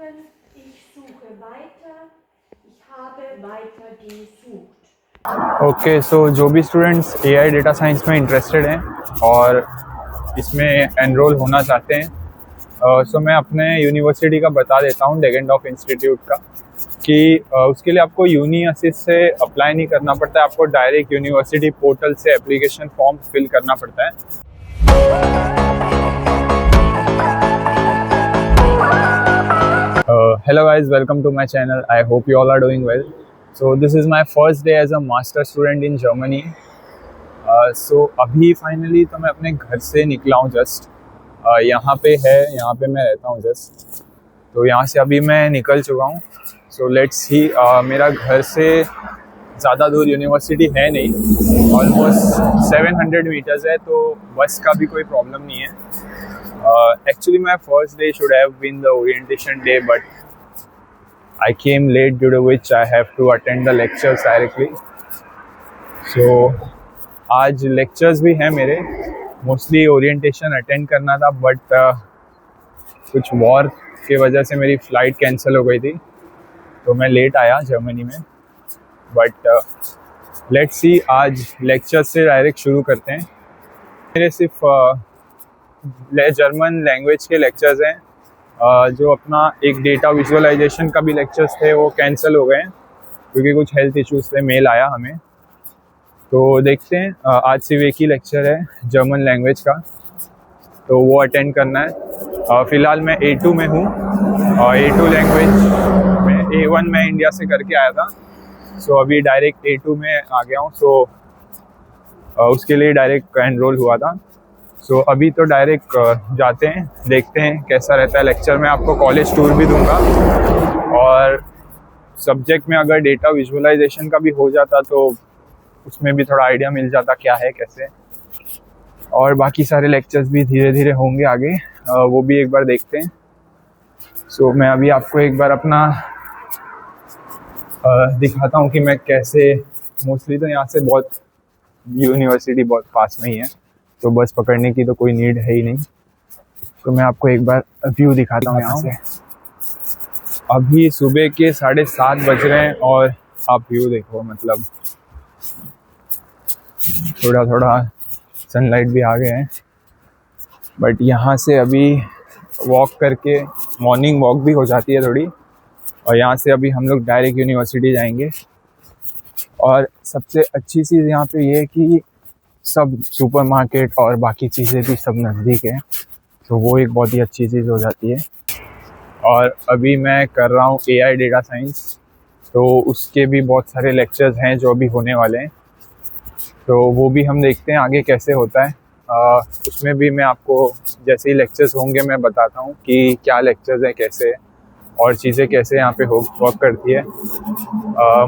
suchen. Ich suche weiter. Ich habe weiter gesucht. Okay सो जो भी students AI data science में interested हैं और इसमें एनरोल होना चाहते हैं सो मैं अपने यूनिवर्सिटी का बता देता हूँ डेगेनडॉर्फ इंस्टीट्यूट का कि उसके लिए आपको यूनी असिस्ट से अप्लाई नहीं करना पड़ता है, आपको डायरेक्ट यूनिवर्सिटी पोर्टल से एप्लीकेशन फॉर्म फिल करना पड़ता है। Hello guys, welcome to my channel. I hope you all are doing well. So this is my first day as a master student in Germany. So अभी finally तो मैं अपने घर से निकला हूँ जस्ट यहाँ पे मैं रहता हूँ जस्ट, तो यहाँ से अभी मैं निकल चुका हूँ। सो लेट्स सी, मेरा घर से ज़्यादा दूर यूनिवर्सिटी है नहीं, ऑलमोस्ट 700 मीटर्स है, तो बस का भी कोई प्रॉब्लम नहीं है। Actually my first day should have been the orientation day, but I came late due to which I have to attend the lectures directly. So आज lectures भी हैं मेरे, mostly orientation attend करना था, but कुछ war के वजह से मेरी flight cancel हो गई थी, तो मैं late आया जर्मनी में। But let's see, आज lectures से direct शुरू करते हैं। मेरे सिर्फ जर्मन लैंग्वेज के लेक्चर्स हैं, जो अपना एक डेटा विजुअलाइजेशन का भी लेक्चर्स थे वो कैंसिल हो गए हैं क्योंकि कुछ हेल्थ इश्यूज से मेल आया हमें। तो देखते हैं, आज सिर्फ एक ही लेक्चर है जर्मन लैंग्वेज का, तो वो अटेंड करना है। फ़िलहाल मैं A2 में हूँ, A2 लैंग्वेज में A1 मैं इंडिया से करके आया था, सो अभी डायरेक्ट A2 में आ गया हूँ। सो उसके लिए डायरेक्ट एनरोल हुआ था। सो अभी तो डायरेक्ट जाते हैं, देखते हैं कैसा रहता है लेक्चर। मैं आपको कॉलेज टूर भी दूंगा, और सब्जेक्ट में अगर डेटा विजुअलाइजेशन का भी हो जाता तो उसमें भी थोड़ा आइडिया मिल जाता क्या है कैसे, और बाकी सारे लेक्चर्स भी धीरे धीरे होंगे आगे, वो भी एक बार देखते हैं। सो मैं अभी आपको एक बार अपना दिखाता हूँ कि मैं कैसे, मोस्टली तो यहाँ से बहुत यूनिवर्सिटी बहुत पास में ही है, तो बस पकड़ने की तो कोई नीड है ही नहीं। तो मैं आपको एक बार व्यू दिखाता हूँ यहाँ से। अभी सुबह के 7:30 बज रहे हैं और आप व्यू देखो, मतलब थोड़ा थोड़ा सनलाइट भी आ गए हैं। बट यहाँ से अभी वॉक करके, मॉर्निंग वॉक भी हो जाती है थोड़ी, और यहाँ से अभी हम लोग डायरेक्ट यूनिवर्सिटी जाएंगे। और सबसे अच्छी चीज़ यहाँ पे ये है कि सब सुपरमार्केट और बाकी चीज़ें भी सब नज़दीक है, तो वो एक बहुत ही अच्छी चीज़ हो जाती है। और अभी मैं कर रहा हूँ AI डेटा साइंस, तो उसके भी बहुत सारे लेक्चर्स हैं जो अभी होने वाले हैं, तो वो भी हम देखते हैं आगे कैसे होता है। उसमें भी मैं आपको जैसे ही लेक्चर्स होंगे मैं बताता हूँ कि क्या लेक्चर्स हैं, कैसे और चीज़ें कैसे यहाँ पे वर्क करती है।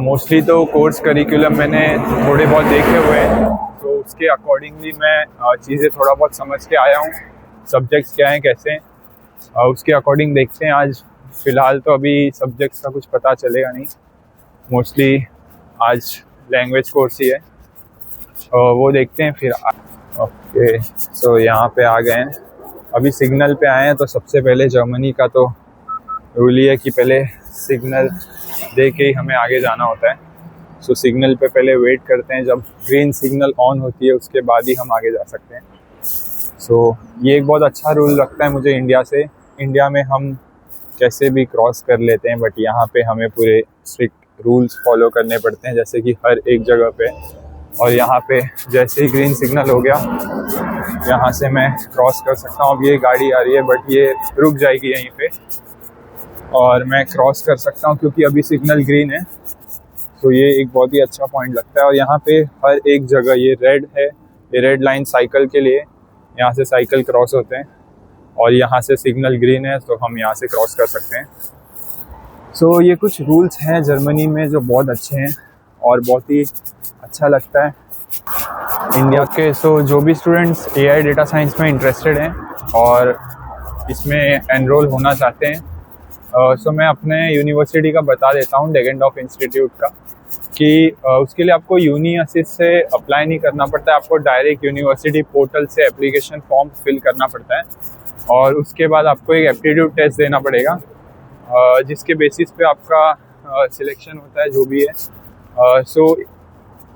मोस्टली तो कोर्स करिकुलम मैंने थोड़े बहुत देखे हुए हैं, तो उसके अकॉर्डिंगली मैं चीज़ें थोड़ा बहुत समझ के आया हूँ, सब्जेक्ट्स क्या हैं कैसे हैं, उसके अकॉर्डिंग देखते हैं आज। फ़िलहाल तो अभी सब्जेक्ट्स का कुछ पता चलेगा नहीं, मोस्टली आज लैंग्वेज कोर्स ही है, वो देखते हैं फिर। ओके, सो यहाँ पे आ गए हैं, अभी सिग्नल पे आए हैं। तो सबसे पहले जर्मनी का तो रूल ये है कि पहले सिग्नल दे के ही हमें आगे जाना होता है। सो सिग्नल पे पहले वेट करते हैं, जब ग्रीन सिग्नल ऑन होती है उसके बाद ही हम आगे जा सकते हैं। सो ये एक बहुत अच्छा रूल लगता है मुझे इंडिया से। इंडिया में हम कैसे भी क्रॉस कर लेते हैं, बट यहाँ पे हमें पूरे स्ट्रिक्ट रूल्स फॉलो करने पड़ते हैं, जैसे कि हर एक जगह पे। और यहाँ पे जैसे ही ग्रीन सिग्नल हो गया, यहाँ से मैं क्रॉस कर सकता हूँ। अब ये गाड़ी आ रही है बट ये रुक जाएगी यहीं पे, और मैं क्रॉस कर सकता हूँ क्योंकि अभी सिग्नल ग्रीन है। तो ये एक बहुत ही अच्छा पॉइंट लगता है। और यहाँ पे हर एक जगह ये रेड है, ये रेड लाइन साइकिल के लिए, यहाँ से साइकिल क्रॉस होते हैं, और यहाँ से सिग्नल ग्रीन है तो हम यहाँ से क्रॉस कर सकते हैं। सो ये कुछ रूल्स हैं जर्मनी में जो बहुत अच्छे हैं और बहुत ही अच्छा लगता है इंडिया के। सो जो भी स्टूडेंट्स AI डेटा साइंस में इंटरेस्टेड हैं और इसमें एनरोल होना चाहते हैं, सो मैं अपने यूनिवर्सिटी का बता देता हूँ डेगेनडॉर्फ इंस्टीट्यूट का, कि उसके लिए आपको यूनी असिस्ट से अप्लाई नहीं करना पड़ता है, आपको डायरेक्ट यूनिवर्सिटी पोर्टल से एप्लीकेशन फॉर्म फिल करना पड़ता है, और उसके बाद आपको एक एप्टीट्यूड टेस्ट देना पड़ेगा। जिसके बेसिस पे आपका सिलेक्शन होता है जो भी है। सो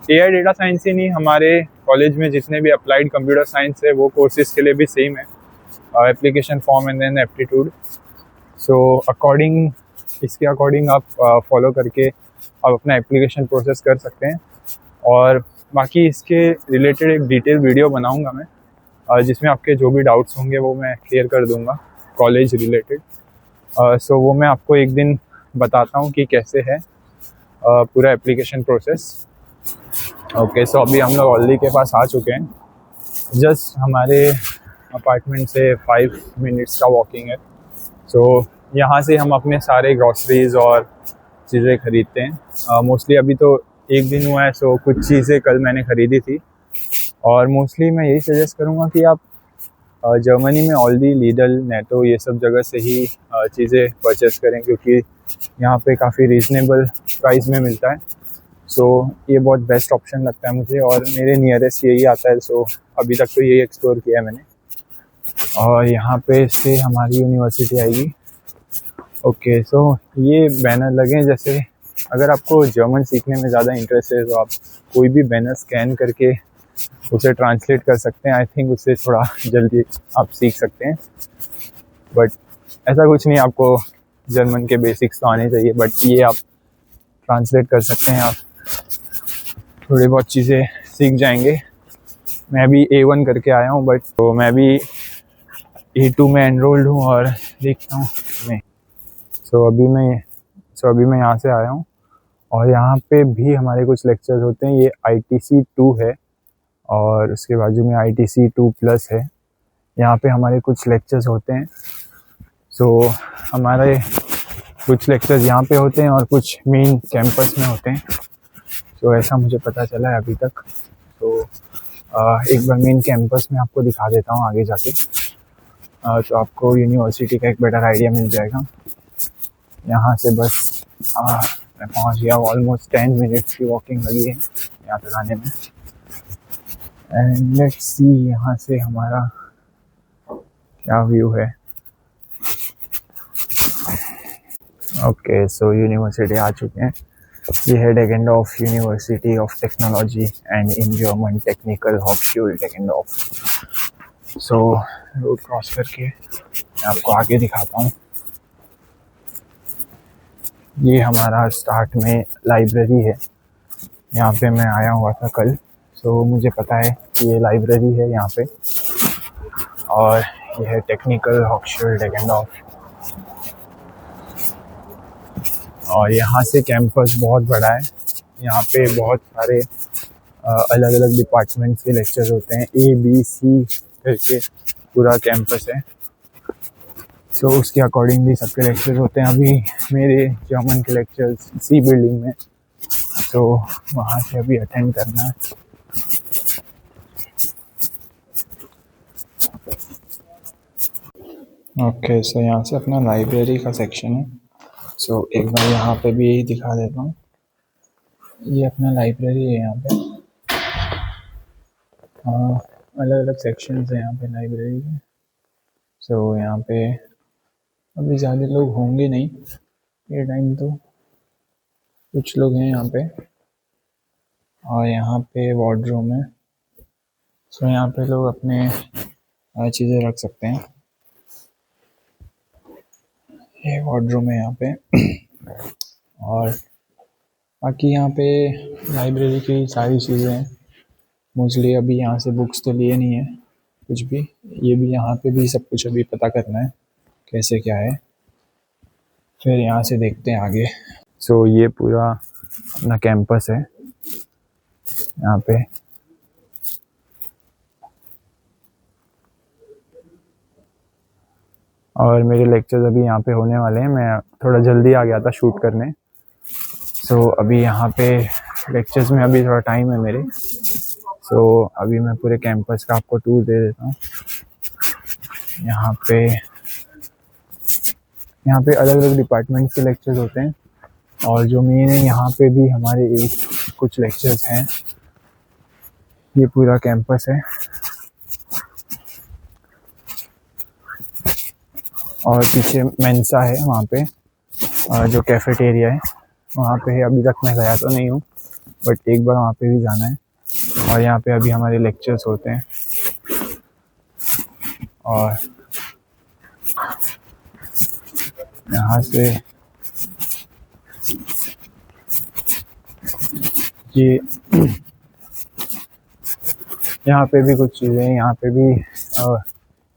AI डेटा साइंस ही नहीं, हमारे कॉलेज में जितने भी अप्लाइड कंप्यूटर साइंस है वो कोर्सेज के लिए भी सेम है, application form and then aptitude. So इसके अकॉर्डिंग आप फॉलो करके आप अपना एप्लीकेशन प्रोसेस कर सकते हैं। और बाकी इसके रिलेटेड एक डिटेल वीडियो बनाऊंगा मैं, जिसमें आपके जो भी डाउट्स होंगे वो मैं क्लियर कर दूंगा कॉलेज रिलेटेड। सो वो मैं आपको एक दिन बताता हूँ कि कैसे है पूरा एप्लीकेशन प्रोसेस। ओके, सो अभी हम लोग ऑली के पास आ चुके हैं। जस्ट हमारे अपार्टमेंट से 5 मिनट्स का वॉकिंग है। सो यहाँ से हम अपने सारे ग्रॉसरीज और चीज़ें ख़रीदते हैं। मोस्टली अभी तो एक दिन हुआ है, सो कुछ चीज़ें कल मैंने ख़रीदी थी। और मोस्टली मैं यही सजेस्ट करूँगा कि आप जर्मनी में ऑल्डी, लीडल, नेटो ये सब जगह से ही चीज़ें परचेस करें, क्योंकि यहाँ पे काफ़ी रीज़नेबल प्राइस में मिलता है। सो ये बहुत बेस्ट ऑप्शन लगता है मुझे, और मेरे नियरेस्ट यही आता है। सो अभी तक तो यही एक्सप्लोर किया है मैंने। और यहाँ पे से हमारी यूनिवर्सिटी आएगी। ओके, सो ये बैनर लगे, जैसे अगर आपको जर्मन सीखने में ज़्यादा इंटरेस्ट है तो आप कोई भी बैनर स्कैन करके उसे ट्रांसलेट कर सकते हैं। आई थिंक उससे थोड़ा जल्दी आप सीख सकते हैं। बट ऐसा कुछ नहीं, आपको जर्मन के बेसिक्स तो आने चाहिए, बट ये आप ट्रांसलेट कर सकते हैं, आप थोड़ी बहुत चीज़ें सीख जाएंगे। मैं भी A1 करके आया हूँ, बट तो मैं भी A2 में एनरोल्ड हूँ और देखता हूँ मैं। सो अभी मैं यहाँ से आया हूँ, और यहाँ पे भी हमारे कुछ लेक्चर्स होते हैं। ये ITC 2 है और उसके बाजू में ITC 2+ है। यहाँ पे हमारे कुछ लेक्चर्स होते हैं। सो हमारे कुछ लेक्चर्स यहाँ पे होते हैं और कुछ मेन कैंपस में होते हैं। सो ऐसा मुझे पता चला है अभी तक। तो एक बार मेन कैंपस में आपको दिखा देता हूँ आगे जाके, तो आपको यूनिवर्सिटी का एक बेटर आइडिया मिल जाएगा। यहाँ से बस मैं पहुँच गया। ऑलमोस्ट 10 मिनट्स की वॉकिंग लगी है यहाँ तक आने में। एंड लेट्स सी यहाँ से हमारा क्या व्यू है। ओके, सो यूनिवर्सिटी आ चुके हैं। ये है Deggendorf university of technology and in German technical होchschule डेगेंडॉर्फ। सो रोड क्रॉस करके मैं आपको आगे दिखाता हूँ। ये हमारा स्टार्ट में लाइब्रेरी है। यहाँ पे मैं आया हुआ था कल, सो मुझे पता है कि ये लाइब्रेरी है यहाँ पे। और ये है टेक्निकल होchschule डेगेंडॉर्फ। और यहाँ से कैंपस बहुत बड़ा है। यहाँ पे बहुत सारे अलग अलग डिपार्टमेंट्स के लेक्चर्स होते हैं। ABC करके पूरा कैंपस है। सो उसके अकॉर्डिंगली सबके लेक्चर्स होते हैं। अभी मेरे जर्मन के लेक्चर्स C बिल्डिंग में, तो वहाँ से अभी अटेंड करना है। ओके, सो यहाँ से अपना लाइब्रेरी का सेक्शन है। सो एक बार यहाँ पे भी यही दिखा देता हूँ। ये अपना लाइब्रेरी है। यहाँ पे अलग अलग सेक्शंस हैं यहाँ पे लाइब्रेरी के। सो यहाँ पे अभी ज़्यादा लोग होंगे नहीं ये टाइम, तो कुछ लोग हैं यहाँ पे। और यहाँ पे वार्डरूम है। सो यहाँ पे लोग अपने चीज़ें रख सकते हैं। ये वार्डरूम है यहाँ पे। और बाकी यहाँ पे लाइब्रेरी की सारी चीज़ें हैं। मोस्टली अभी यहाँ से बुक्स तो लिए नहीं है कुछ भी। ये भी यहाँ पे भी सब कुछ अभी पता करना है कैसे क्या है, फिर यहाँ से देखते हैं आगे। सो ये पूरा अपना कैंपस है यहाँ पे। और मेरे लेक्चर्स अभी यहाँ पे होने वाले हैं। मैं थोड़ा जल्दी आ गया था शूट करने। सो अभी यहाँ पे लेक्चर्स में अभी थोड़ा टाइम है मेरे। सो अभी मैं पूरे कैंपस का आपको टूर दे देता हूँ। यहाँ पे अलग अलग डिपार्टमेंट्स के लेक्चर्स होते हैं। और जो मेन है यहाँ पे भी हमारे कुछ लेक्चर्स हैं। ये पूरा कैंपस है। और पीछे मेंसा है वहाँ पे। जो कैफेटेरिया है वहाँ पे अभी तक मैं गया तो नहीं हूँ, बट एक बार वहाँ पे भी जाना है। और यहाँ पे अभी हमारे लेक्चर्स होते हैं। और यहाँ से ये यहाँ पे भी कुछ चीज़ें हैं। यहाँ पे भी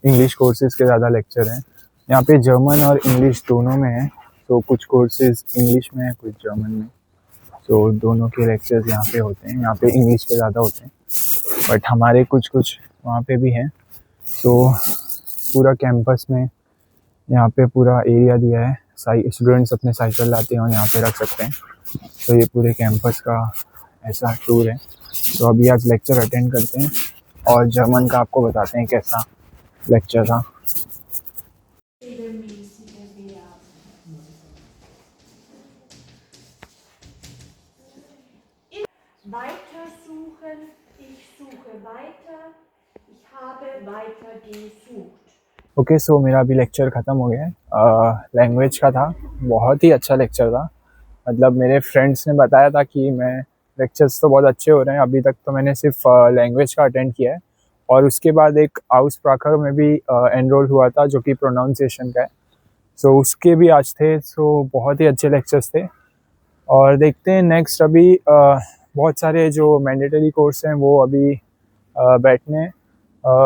इंग्लिश कोर्सेज़ के ज़्यादा लेक्चर हैं। यहाँ पे जर्मन और इंग्लिश दोनों में है, तो कुछ कोर्सेज़ इंग्लिश में है, कुछ जर्मन में। तो दोनों के लेक्चर्स यहाँ पे होते हैं। यहाँ पे इंग्लिश के ज़्यादा होते हैं, बट हमारे कुछ वहाँ पे भी हैं। तो पूरा कैंपस में यहाँ पे पूरा एरिया दिया है, स्टूडेंट्स अपने साइकिल लाते हैं और यहाँ पे रख सकते हैं। तो ये पूरे कैंपस का ऐसा टूर है। तो अभी आज लेक्चर अटेंड करते हैं और जर्मन का आपको बताते हैं कैसा लेक्चर था। Weiter suchen, ich suche weiter, ich habe weiter gesucht. Okay, so मेरा अभी लेक्चर ख़त्म हो गया है। लैंग्वेज का था, बहुत ही अच्छा लेक्चर था। मतलब मेरे फ्रेंड्स ने बताया था कि मैं लेक्चर्स तो बहुत अच्छे हो रहे हैं। अभी तक तो मैंने सिर्फ लैंग्वेज का अटेंड किया है, और उसके बाद एक आउसप्राकर में भी एनरोल हुआ था जो कि प्रोनाउंसिएशन का है। सो उसके भी आज थे। सो बहुत ही अच्छे लेक्चर्स थे। और देखते हैं नेक्स्ट, अभी बहुत सारे जो मैंडेटरी कोर्स हैं वो अभी बैठने हैं।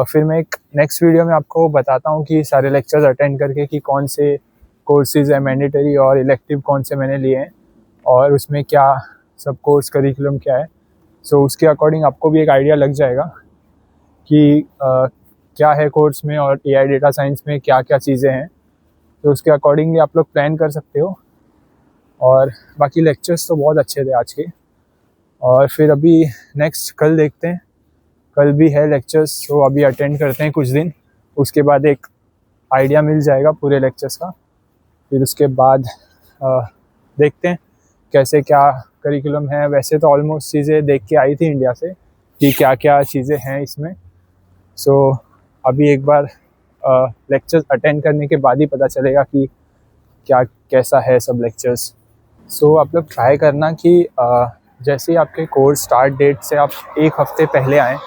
फिर मैं एक नेक्स्ट वीडियो में आपको बताता हूँ कि सारे लेक्चर्स अटेंड करके कि कौन से कोर्सेज़ हैं मैंडेटरी और इलेक्टिव कौन से मैंने लिए हैं, और उसमें क्या सब कोर्स करिकुलम क्या है। सो उसके अकॉर्डिंग आपको भी एक आइडिया लग जाएगा कि क्या है कोर्स में और एआई डेटा साइंस में क्या क्या चीज़ें हैं। तो उसके अकॉर्डिंगली आप लोग प्लान कर सकते हो। और बाकी लेक्चर्स तो बहुत अच्छे थे आज के। और फिर अभी नेक्स्ट कल देखते हैं, कल भी है लेक्चर्स, तो अभी अटेंड करते हैं कुछ दिन, उसके बाद एक आइडिया मिल जाएगा पूरे लेक्चर्स का। फिर उसके बाद देखते हैं कैसे क्या करिकुलम है। वैसे तो ऑलमोस्ट चीज़ें देख के आई थी इंडिया से कि क्या क्या चीज़ें हैं इसमें। सो अभी एक बार लेक्चर्स अटेंड करने के बाद ही पता चलेगा कि क्या कैसा है सब लेक्चर्स। सो आप लोग ट्राई करना कि जैसे ही आपके कोर्स स्टार्ट डेट से आप एक हफ़्ते पहले आएँ।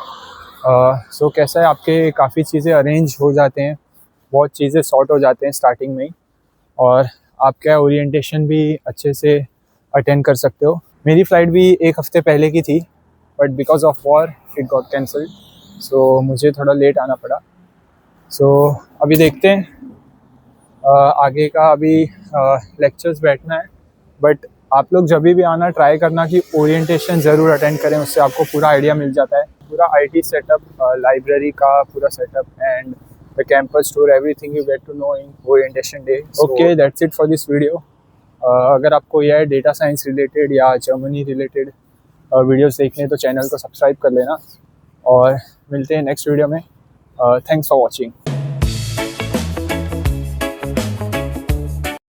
सो कैसा है, आपके काफ़ी चीज़ें अरेंज हो जाते हैं, बहुत चीज़ें सॉर्ट हो जाते हैं स्टार्टिंग में ही, और आपका ओरिएंटेशन भी अच्छे से अटेंड कर सकते हो। मेरी फ़्लाइट भी एक हफ़्ते पहले की थी, but because of war it got cancelled, so मुझे थोड़ा लेट आना पड़ा। सो अभी देखते हैं आगे का। अभी लेक्चर्स बैठना है, बट आप लोग जब भी आना ट्राई करना कि ओरिएंटेशन ज़रूर अटेंड करें, उससे आपको पूरा आइडिया मिल जाता है। पूरा आईटी सेटअप, लाइब्रेरी का पूरा setup and the campus tour, everything you get to know in orientation day. Okay, that's it for this video. अगर आपको यह डेटा साइंस रिलेटेड या जर्मनी रिलेटेड वीडियोस देखने तो चैनल को सब्सक्राइब कर लेना, और मिलते हैं नेक्स्ट वीडियो में। Thanks for watching.